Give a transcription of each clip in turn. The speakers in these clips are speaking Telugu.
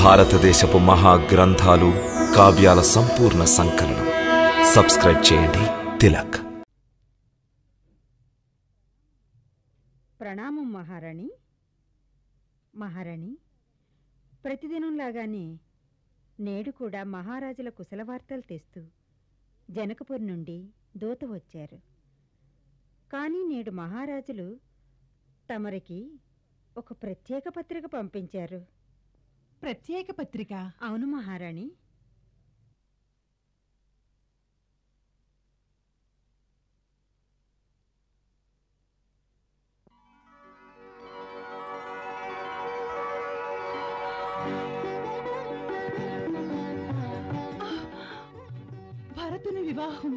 భారతదేశపు మహాగ్రంథాలు కావ్యాల సంపూర్ణ సంకలనం. సబ్స్క్రైబ్ చేయండి తిలక్. ప్రణామం మహారాణి. మహారాణి, ప్రతిదినంలాగానే నేడు కూడా మహారాజుల కుశలవార్తలు తెస్తూ జనకపురి నుండి దూత వచ్చారు. కానీ నేడు మహారాజులు తమరికి ఒక ప్రత్యేక పత్రిక పంపించారు. ప్రత్యేక పత్రిక? అవును మహారాణి. భరతుని వివాహం.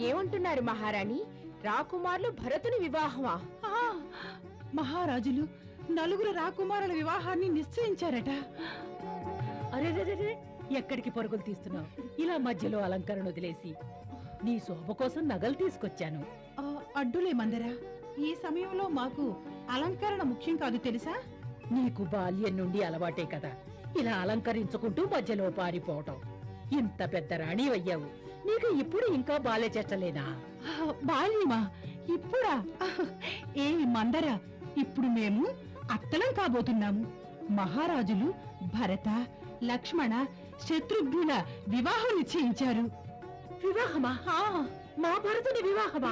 ఏమంటున్నారు మహారాణి? రాకుమారులు భరతుని వివాహమా? మహారాజులు నలుగురు రాకుమారుల వివాహాన్ని నిశ్చయించారట. అరే, ఎక్కడికి పరుగులు తీస్తున్నావు? ఇలా మధ్యలో అలంకరణ వదిలేసి నీ శోభ కోసం నగలు తీసుకొచ్చాను. అడ్డులే మందరా, ఈ సమయంలో మాకు అలంకరణ ముఖ్యం కాదు తెలుసా? నీకు బాల్యం నుండి అలవాటే కదా ఇలా అలంకరించుకుంటూ మధ్యలో పారిపోవటం. ఇంత పెద్ద రాణి అయ్యావు, నీకు ఇప్పుడు ఇంకా బాల్య చేష్టలేనా? బాల్యమా? ఇప్పుడా? ఏ మందరా, ఇప్పుడు మేము అత్తలం కాబోతున్నాము. మహారాజులు భరత, లక్ష్మణ, శత్రుఘ్నుల వివాహం నిశ్చయించారు. వివాహమా? మా భరతుని వివాహమా?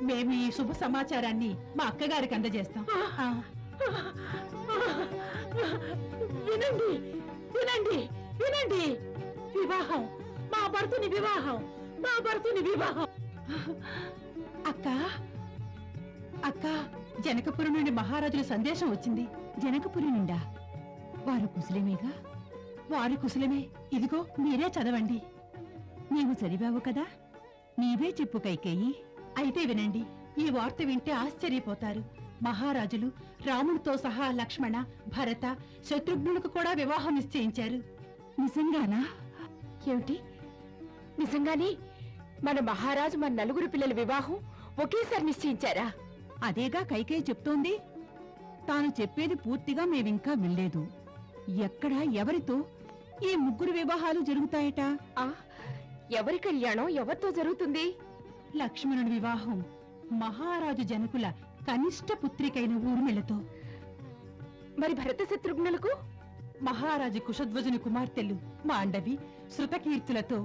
మేము ఈ శుభ సమాచారాన్ని మా అక్కగారికి అందజేస్తాం. వినండి వినండి వినండి, వివాహం, మా భరతుని వివాహం, మా భరతుని వివాహం. అక్క అక్క, జనకపురి నుండి మహారాజుల సందేశం వచ్చింది. జనకపురి నుండా? వారు కుశలమేగా? వారు కుశలమే. ఇదిగో మీరే చదవండి. నీవు చదివావు కదా, నీవే చెప్పు కైకేయి. అయితే వినండి, ఈ వార్త వింటే ఆశ్చర్యపోతారు. మహారాజులు రాముడితో సహా లక్ష్మణ, భరత, శత్రుఘ్నులకు కూడా వివాహం నిశ్చయించారు. నిజంగానా? ఏమిటి, నిజంగానే మన మహారాజు మన నలుగురు పిల్లల వివాహం ఒకేసారి నిశ్చయించారా? అదేగా కైకేయి చెప్తోంది. తాను చెప్పేది పూర్తిగా మేమింకా వినలేదు. ఎక్కడ, ఎవరితో ఈ ముగ్గురు వివాహాలు జరుగుతాయట? ఎవరి కళ్యాణం ఎవరితో జరుగుతుంది? లక్ష్మణుడి వివాహం మహారాజు జనకుల కనిష్ట పుత్రికైన ఊర్మిళతో. మరి భరత శత్రుఘ్నులకు? మహారాజు కుశధ్వజుని కుమార్తెలు మాండవి, శృతకీర్తులతో.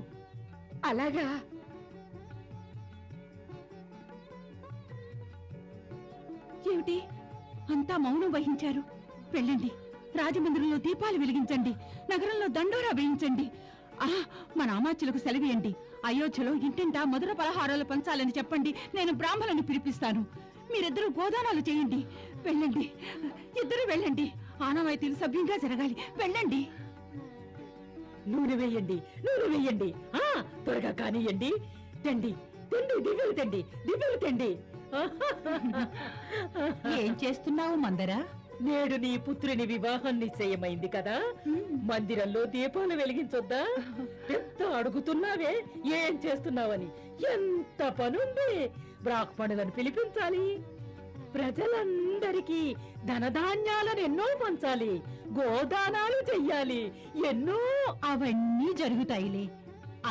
అలాగా? ఏమిటి, అంతా మౌనం వహించారు? వెళ్ళండి, రాజమందిరంలో దీపాలు వెలిగించండి, నగరంలో దండోరా వేయించండి. మన అమాత్యులకు సెలవేయండి. అయోధ్యలో ఇంటింటా మధుర పలహారాలు పంచాలని చెప్పండి. నేను బ్రాహ్మణుని పిలిపిస్తాను. మీరిద్దరూ గోదానాలు చేయండి. వెళ్ళండి, ఇద్దరు వెళ్ళండి. ఆనవాయితీలు సభ్యంగా జరగాలి. వెళ్ళండి. నూనె వేయండి, నూనె వేయండి, త్వరగా కానియండి. తండి తండి, దివ్యలు తండి, దివ్యలు తండి. ఏం చేస్తున్నావు మందరా? నేడు నీ పుత్రుని వివాహం నిశ్చయమైంది కదా, మందిరంలో దీపాలు వెలిగించొద్దా? ఎంత అడుగుతున్నావే ఏం చేస్తున్నావని. ఎంత పనుంది. బ్రాహ్మణులను పిలిపించాలి, ప్రజలందరికీ ధనధాన్యాలను ఎన్నో పంచాలి, గోదానాలు చెయ్యాలి, ఎన్నో. అవన్నీ జరుగుతాయిలే.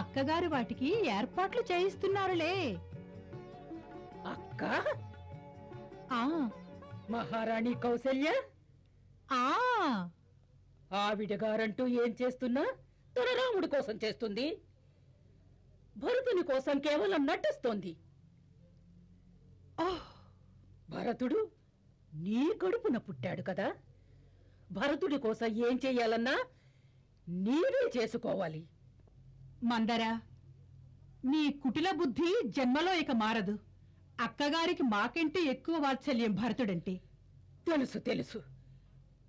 అక్కగారు వాటికి ఏర్పాట్లు చేయిస్తున్నారులే. అక్క? మహారాణి కౌసల్య? ఆవిడగారంటూ ఏం చేస్తున్నా తన రాముడి కోసం చేస్తుంది, భరతుని కోసం కేవలం నటిస్తోంది. భరతుడు నీ కడుపున పుట్టాడు కదా, భరతుడి కోసం ఏం చెయ్యాలన్నా నీవే చేసుకోవాలి. మందరా, నీ కుటిల బుద్ధి జన్మలో ఇక మారదు. అక్కగారికి మాకంటే ఎక్కువ వాత్సల్యం భరతుడంటే. తెలుసు తెలుసు,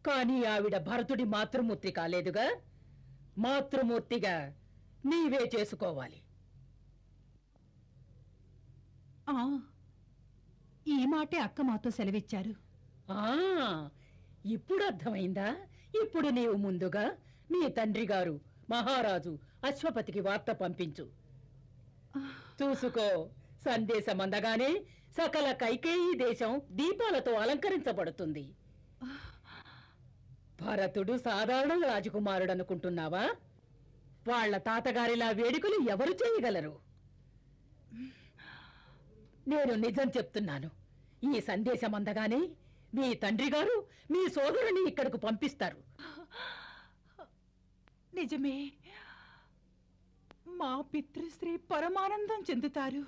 కానీ ఆవిడ భరతుడి మాతృమూర్తి కాలేదుగా. మాతృమూర్తిగా నీవే చేసుకోవాలి. ఈ మాటే అక్క మాతో సెలవిచ్చారు. ఇప్పుడు అర్థమైందా? ఇప్పుడు నీవు ముందుగా నీ తండ్రి గారు మహారాజు అశ్వపతికి వార్త పంపించు. చూసుకో, సందేశం అందగానే సకల కైకేయి దేశం దీపాలతో అలంకరించబడుతుంది. భరతుడు సాధారణ రాజకుమారుడు అనుకుంటున్నావా? వాళ్ళ తాతగారిలా వేడుకలు ఎవరు చేయగలరు? నేను నిజం చెప్తున్నాను. ఈ సందేశం అందగానే మీ తండ్రి గారు మీ సోదరుని ఇక్కడకు పంపిస్తారు. నిజమే, మా పితృశ్రీ పరమానందం చెందుతారు.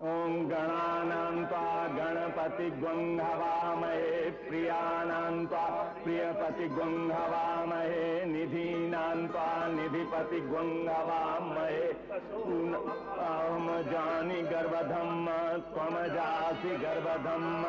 ఓం గణానాం త్వా గణపతి గంహవామహే ప్రియానాం త్వా ప్రియపతి గంహవామహే నిధీనాం త్వా నిధిపతి గంహవామహే అహం జాని గర్భధమ్మ త్వమ జాసి గర్భధమ్మ.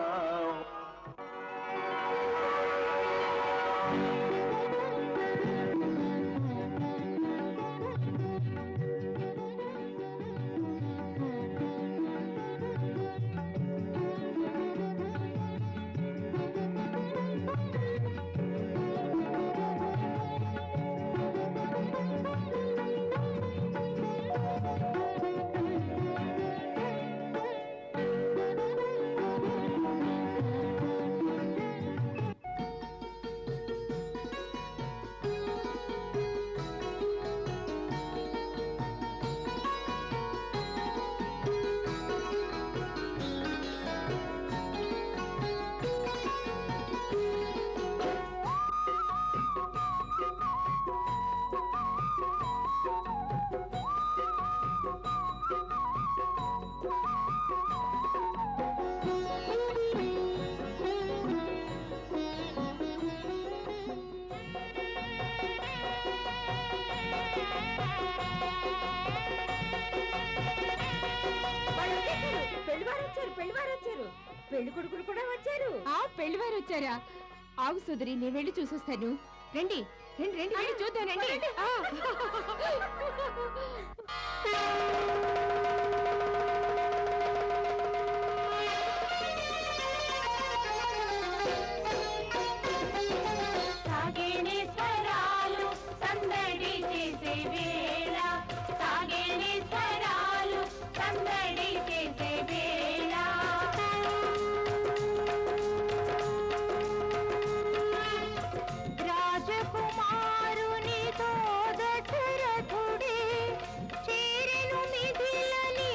పెళ్లి కొడుకులు కూడా వచ్చారు. పెళ్లివారు వచ్చారా? ఆగు సోదరి, నేను వెళ్ళి చూసొస్తాను. రండి రండి రండి, వెళ్ళి చూద్దానండి. రాజకుమారుని తోదశరథుడే చేరెను మిథిలని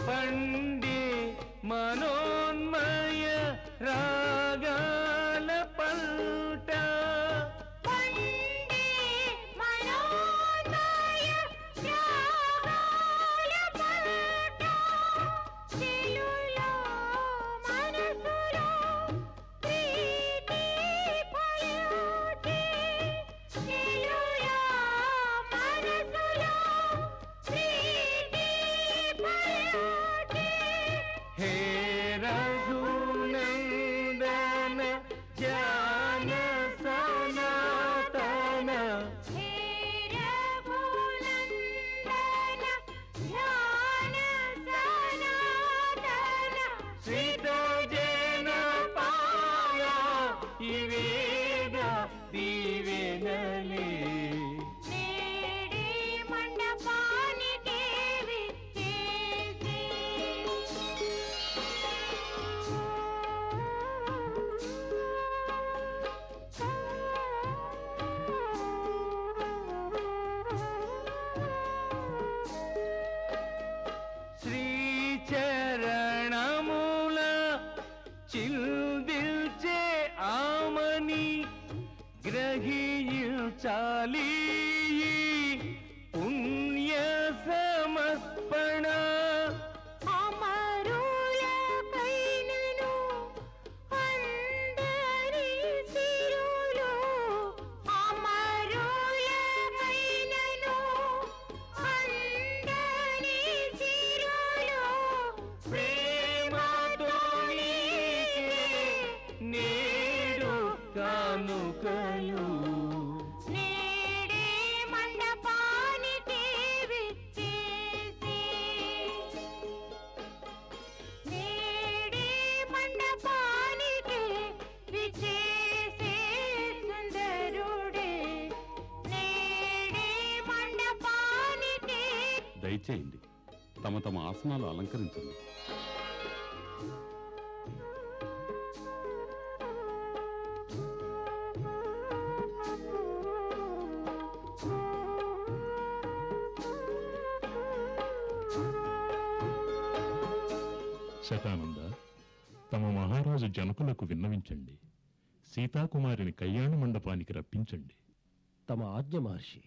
పండే మనోన్మయ రాగాల పంట చిల్దిల్చే ఆమని గ్రహించాలి పుణ్య సమర్పణ దయచేయండి, తమ తమ ఆసనాలు అలంకరించండి. శతానంద, తమ మహారాజు జనకులకు విన్నవించండి. సీతాకుమారిని కళ్యాణ మండపానికి రప్పించండి. తమ ఆజ్ఞ మహర్షి.